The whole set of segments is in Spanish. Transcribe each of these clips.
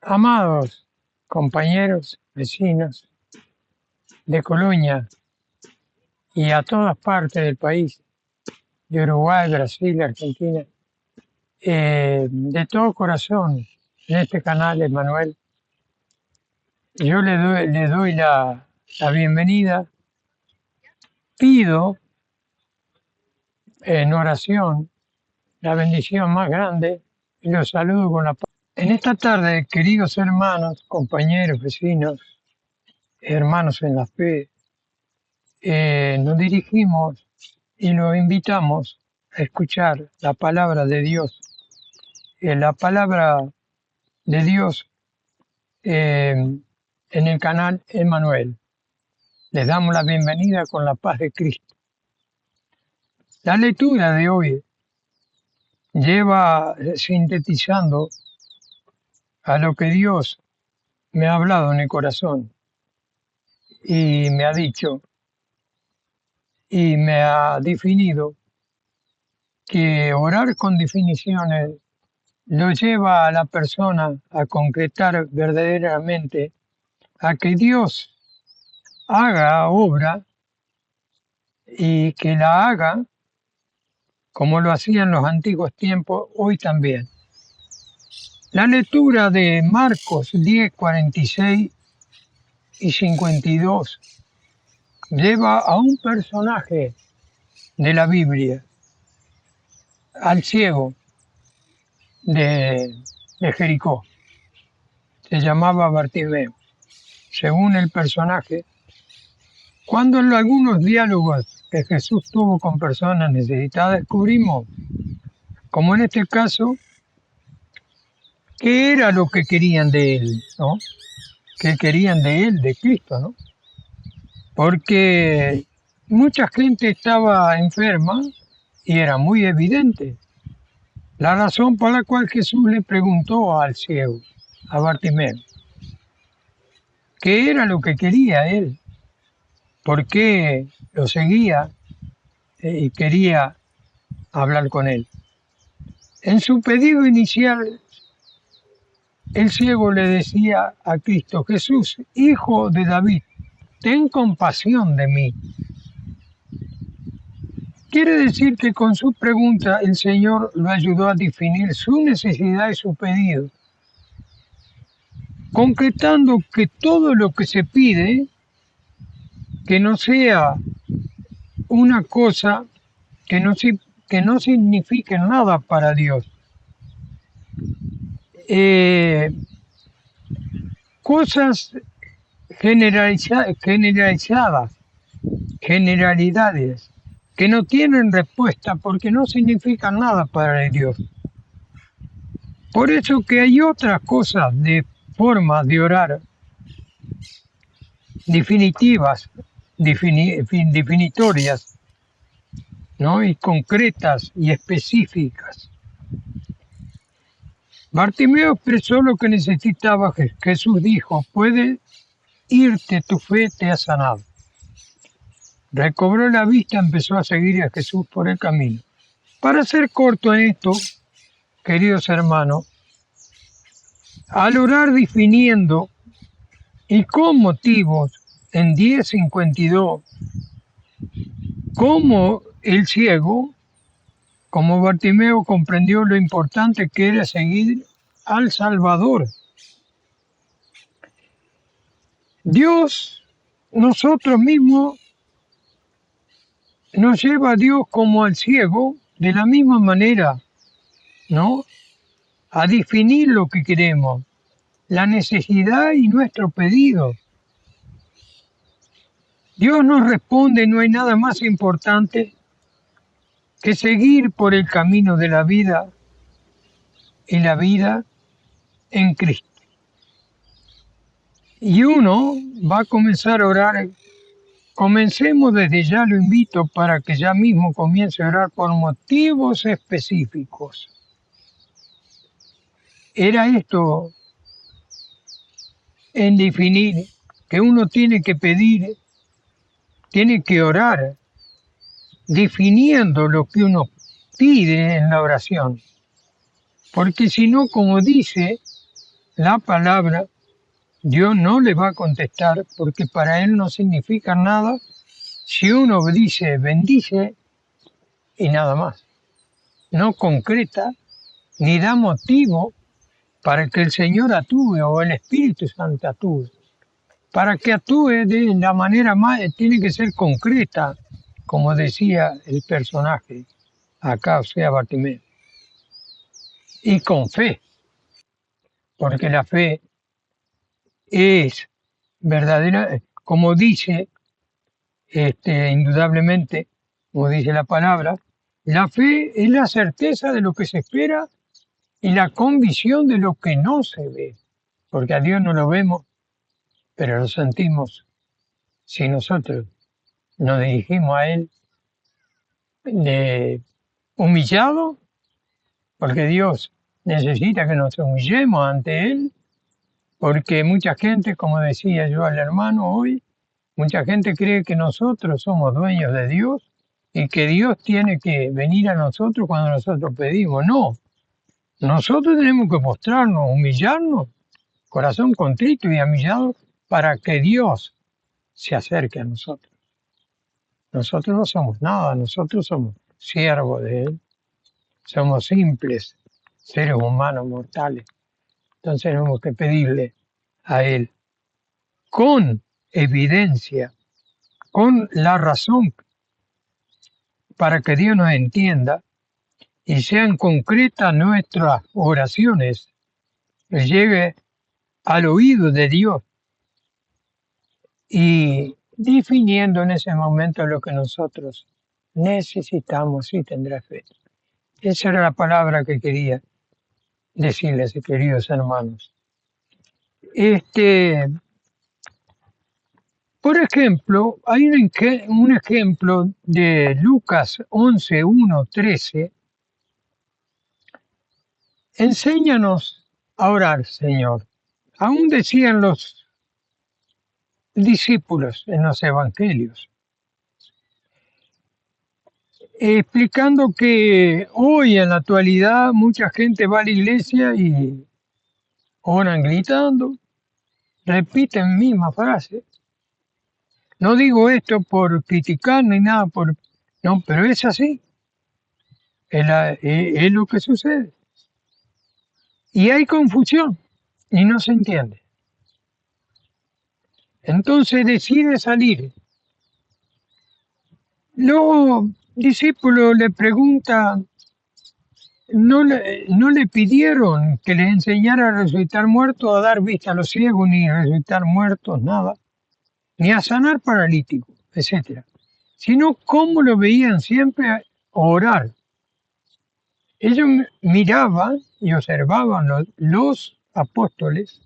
Amados compañeros, vecinos de Colonia y a todas partes del país, de Uruguay, Brasil, Argentina, de todo corazón, en este canal, Emanuel, yo le doy la bienvenida, pido en oración la bendición más grande y los saludo con la paz. En esta tarde, queridos hermanos, compañeros, vecinos, hermanos en la fe, nos dirigimos y los invitamos a escuchar la palabra de Dios. La palabra de Dios en el canal Emanuel. Les damos la bienvenida con la paz de Cristo. La lectura de hoy lleva sintetizando a lo que Dios me ha hablado en el corazón y me ha dicho y me ha definido que orar con definiciones lo lleva a la persona a concretar verdaderamente a que Dios haga obra y que la haga como lo hacían los antiguos tiempos, hoy también. La lectura de Marcos 10, 46 y 52 lleva a un personaje de la Biblia, al ciego de Jericó. Se llamaba Bartimeo. Según el personaje, cuando en algunos diálogos que Jesús tuvo con personas necesitadas, descubrimos, como en este caso, qué era lo que querían de él, ¿no? ¿Qué querían de él, de Cristo, ¿no? Porque mucha gente estaba enferma y era muy evidente. La razón por la cual Jesús le preguntó al ciego, a Bartimeo, qué era lo que quería él, por qué lo seguía y quería hablar con él. En su pedido inicial, el ciego le decía a Cristo: Jesús, hijo de David, ten compasión de mí. Quiere decir que con su pregunta el Señor lo ayudó a definir su necesidad y su pedido, concretando que todo lo que se pide, que no sea una cosa que no signifique nada para Dios. Cosas generalidades, que no tienen respuesta porque no significan nada para Dios. Por eso que hay otras cosas de formas de orar definitivas, definitorias, ¿no? Y concretas y específicas. Bartimeo expresó lo que necesitaba. Jesús dijo: puedes irte, tu fe te ha sanado. Recobró la vista, empezó a seguir a Jesús por el camino. Para ser corto en esto, queridos hermanos, al orar definiendo y con motivos en 10:52, como el ciego, como Bartimeo comprendió lo importante que era seguir al Salvador. Dios, nosotros mismos, nos lleva a Dios como al ciego, de la misma manera, ¿no? A definir lo que queremos, la necesidad y nuestro pedido. Dios nos responde: no hay nada más importante que seguir por el camino de la vida y la vida en Cristo. Y uno va a comenzar a orar. Comencemos desde ya, lo invito para que ya mismo comience a orar por motivos específicos. Era esto en definir que uno tiene que pedir, tiene que orar, definiendo lo que uno pide en la oración. Porque si no, como dice la palabra, Dios no le va a contestar porque para Él no significa nada si uno dice bendice y nada más. No concreta ni da motivo para que el Señor actúe o el Espíritu Santo actúe. Para que actúe de la manera más, tiene que ser concreta, como decía el personaje acá, o sea, Bartimeo. Y con fe, porque la fe es verdadera, como dice, indudablemente, como dice la palabra, la fe es la certeza de lo que se espera y la convicción de lo que no se ve, porque a Dios no lo vemos, pero lo sentimos si nosotros nos dirigimos a Él humillado, porque Dios necesita que nos humillemos ante Él, porque mucha gente, como decía yo al hermano hoy, mucha gente cree que nosotros somos dueños de Dios y que Dios tiene que venir a nosotros cuando nosotros pedimos. No, nosotros tenemos que mostrarnos, humillarnos, corazón contrito y humillado, para que Dios se acerque a nosotros. Nosotros no somos nada, nosotros somos siervos de Él, somos simples seres humanos mortales. Entonces tenemos que pedirle a Él con evidencia, con la razón, para que Dios nos entienda y sean concretas nuestras oraciones, que llegue al oído de Dios y definiendo en ese momento lo que nosotros necesitamos y tendrá fe. Esa era la palabra que quería decirles, queridos hermanos. Por ejemplo, hay un ejemplo de Lucas 11, 1, 13. Enséñanos a orar, Señor. Aún decían los discípulos en los evangelios, explicando que hoy en la actualidad mucha gente va a la iglesia y oran gritando, repiten mismas frases. No digo esto por criticar ni nada, no, pero es así. Es lo que sucede. Y hay confusión y no se entiende. Entonces decide salir. Los discípulos le preguntan, no le pidieron que les enseñara a resucitar muertos, a dar vista a los ciegos, ni a resucitar muertos, nada, ni a sanar paralíticos, etc. Sino cómo lo veían siempre orar. Ellos miraban y observaban los apóstoles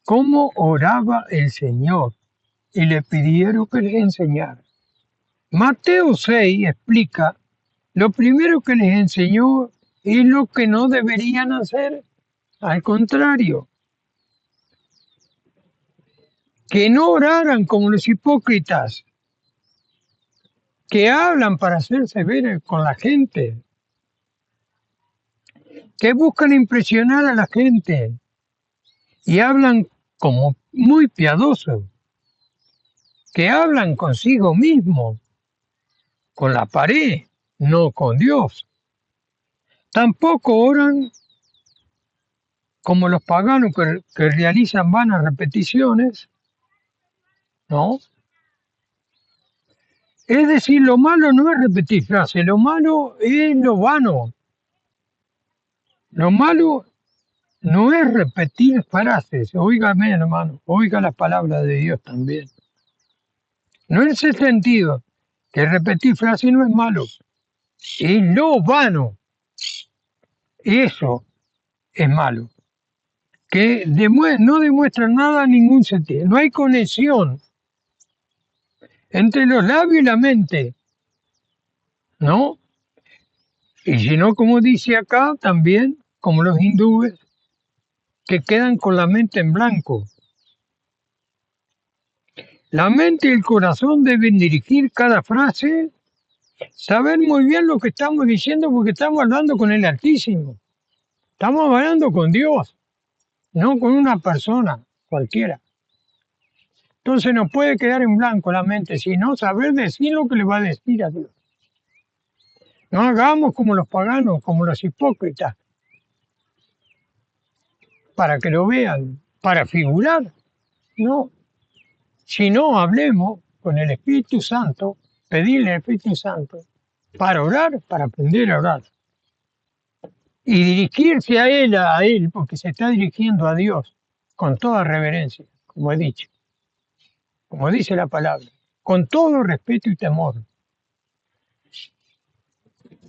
cómo oraba el Señor y le pidieron que les enseñara. Mateo 6 explica, lo primero que les enseñó es lo que no deberían hacer, al contrario, que no oraran como los hipócritas, que hablan para hacerse ver con la gente, que buscan impresionar a la gente y hablan como muy piadosos, que hablan consigo mismo, con la pared, no con Dios. Tampoco oran como los paganos que realizan vanas repeticiones, ¿no? Es decir, lo malo no es repetir frases, lo malo es lo vano. Lo malo no es repetir frases, óigame hermano, oiga las palabras de Dios también. No en ese sentido, que repetir frases no es malo, es lo vano. Eso es malo, que no demuestra nada, ningún sentido. No hay conexión entre los labios y la mente, ¿no? Y si no, como dice acá también, como los hindúes, que quedan con la mente en blanco. La mente y el corazón deben dirigir cada frase, saber muy bien lo que estamos diciendo porque estamos hablando con el Altísimo. Estamos hablando con Dios, no con una persona cualquiera. Entonces no puede quedar en blanco la mente, sino saber decir lo que le va a decir a Dios. No hagamos como los paganos, como los hipócritas, para que lo vean, para figurar. No, si no, hablemos con el Espíritu Santo, pedirle al Espíritu Santo para orar, para aprender a orar. Y dirigirse a Él, porque se está dirigiendo a Dios con toda reverencia, como he dicho, como dice la palabra, con todo respeto y temor.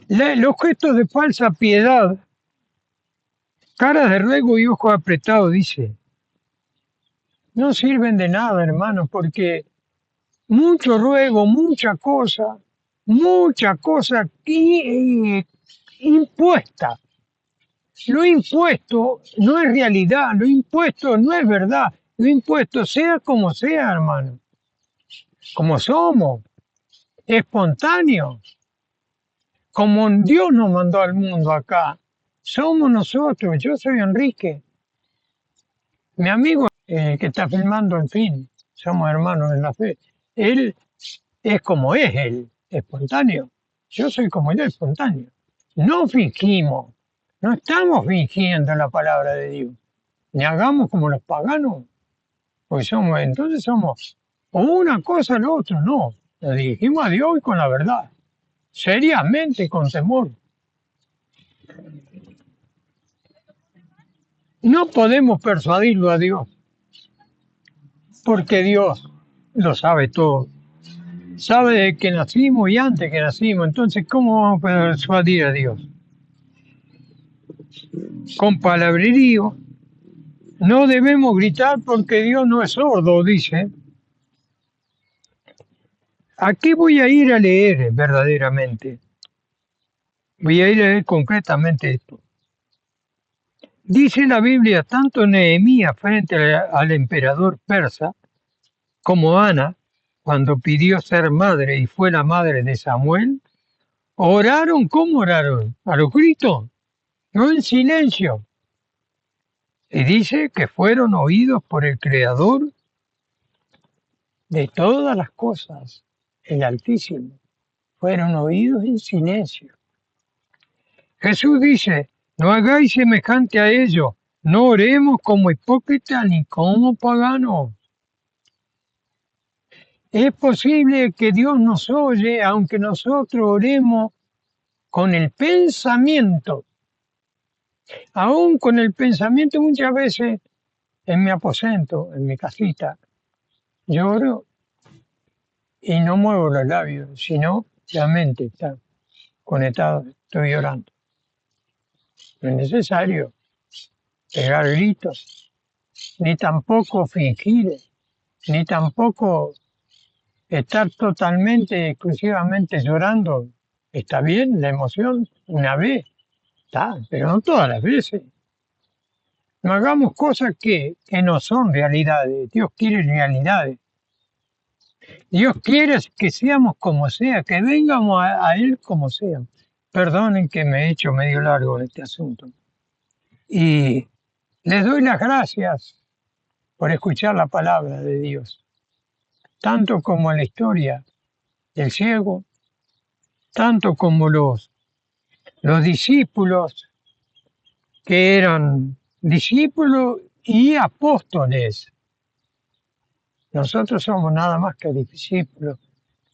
Los gestos de falsa piedad, caras de ruego y ojos apretados, dice, no sirven de nada, hermano, porque mucho ruego, mucha cosa impuesta. Lo impuesto no es realidad, lo impuesto no es verdad, lo impuesto sea como sea, hermano, como somos, espontáneo, como Dios nos mandó al mundo acá, somos nosotros. Yo soy Enrique, mi amigo que está filmando, en fin, somos hermanos en la fe. Él es como es él, espontáneo. Yo soy como él, espontáneo. No fingimos, no estamos fingiendo la palabra de Dios. Ni hagamos como los paganos, porque entonces somos o una cosa o la otra, no. Nos dirigimos a Dios y con la verdad, seriamente, con temor. No podemos persuadirlo a Dios, porque Dios lo sabe todo. Sabe de que nacimos y antes que nacimos, entonces ¿cómo vamos a persuadir a Dios? Con palabrerío. No debemos gritar porque Dios no es sordo, dice. Aquí voy a ir a leer verdaderamente. Voy a ir a leer concretamente esto. Dice la Biblia, tanto Nehemías frente al emperador persa, como Ana, cuando pidió ser madre y fue la madre de Samuel, oraron, ¿cómo oraron? A los gritos, no en silencio. Y dice que fueron oídos por el Creador de todas las cosas, el Altísimo. Fueron oídos en silencio. Jesús dice, no hagáis semejante a ellos, no oremos como hipócritas ni como paganos. Es posible que Dios nos oye, aunque nosotros oremos con el pensamiento. Aún con el pensamiento muchas veces en mi aposento, en mi casita, yo oro y no muevo los labios, sino la mente está conectada, estoy orando. No es necesario pegar gritos, ni tampoco fingir, ni tampoco estar totalmente, exclusivamente llorando. Está bien la emoción, una vez, está, pero no todas las veces. No hagamos cosas que no son realidades. Dios quiere realidades. Dios quiere que seamos como sea, que vengamos a Él como sea. Perdonen que me he hecho medio largo en este asunto. Y les doy las gracias por escuchar la palabra de Dios, tanto como la historia del ciego, tanto como los discípulos, que eran discípulos y apóstoles. Nosotros somos nada más que discípulos,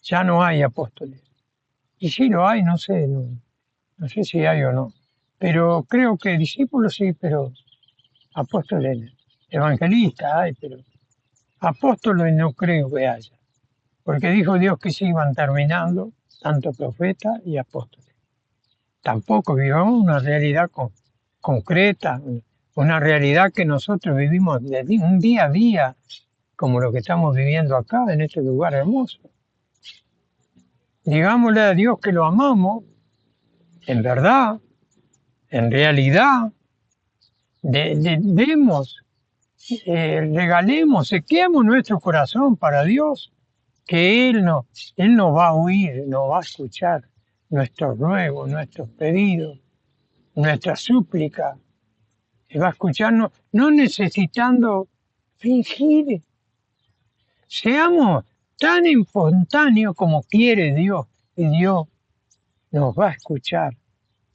ya no hay apóstoles. Y si lo hay, no sé, no sé si hay o no. Pero creo que discípulos sí, pero apóstoles, evangelistas hay, pero apóstoles no creo que haya. Porque dijo Dios que se iban terminando, tanto profetas y apóstoles. Tampoco vivamos una realidad concreta, una realidad que nosotros vivimos un día a día, como lo que estamos viviendo acá, en este lugar hermoso. Digámosle a Dios que lo amamos, en verdad, en realidad, demos, regalemos, sequemos nuestro corazón para Dios, que Él nos va a oír, nos va a escuchar nuestros ruegos, nuestros pedidos, nuestra súplica, y va a escucharnos, no necesitando fingir. Seamos tan espontáneos como quiere Dios, y Dios nos va a escuchar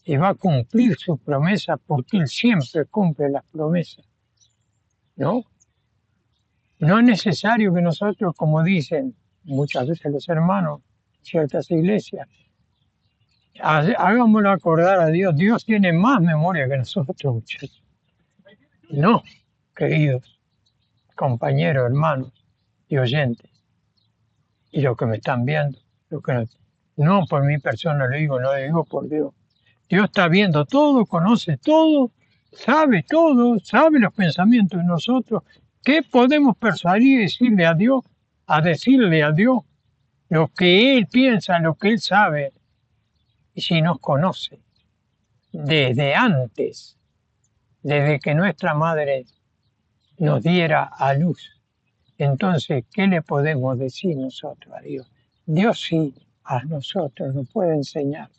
y va a cumplir sus promesas, porque Él siempre cumple las promesas, ¿no? No es necesario que nosotros, como dicen muchas veces los hermanos, ciertas iglesias, hagámoslo acordar a Dios. Dios tiene más memoria que nosotros, muchachos. No, queridos compañeros, hermanos y oyentes, y los que me están viendo, los que no por mi persona lo digo, no lo digo por Dios. Dios está viendo todo, conoce todo, sabe todo, sabe los pensamientos de nosotros. ¿Qué podemos persuadir y decirle a Dios? A decirle a Dios lo que Él piensa, lo que Él sabe, y si nos conoce desde antes, desde que nuestra madre nos diera a luz. Entonces, ¿qué le podemos decir nosotros a Dios? Dios sí, a nosotros nos puede enseñar.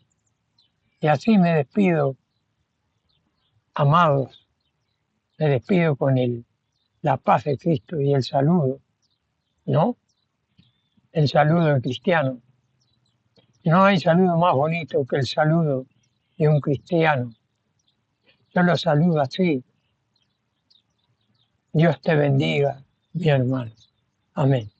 Y así me despido, amados, me despido con la paz de Cristo y el saludo, ¿no? El saludo del cristiano. No hay saludo más bonito que el saludo de un cristiano. Yo lo saludo así. Dios te bendiga, mi hermano. Amén.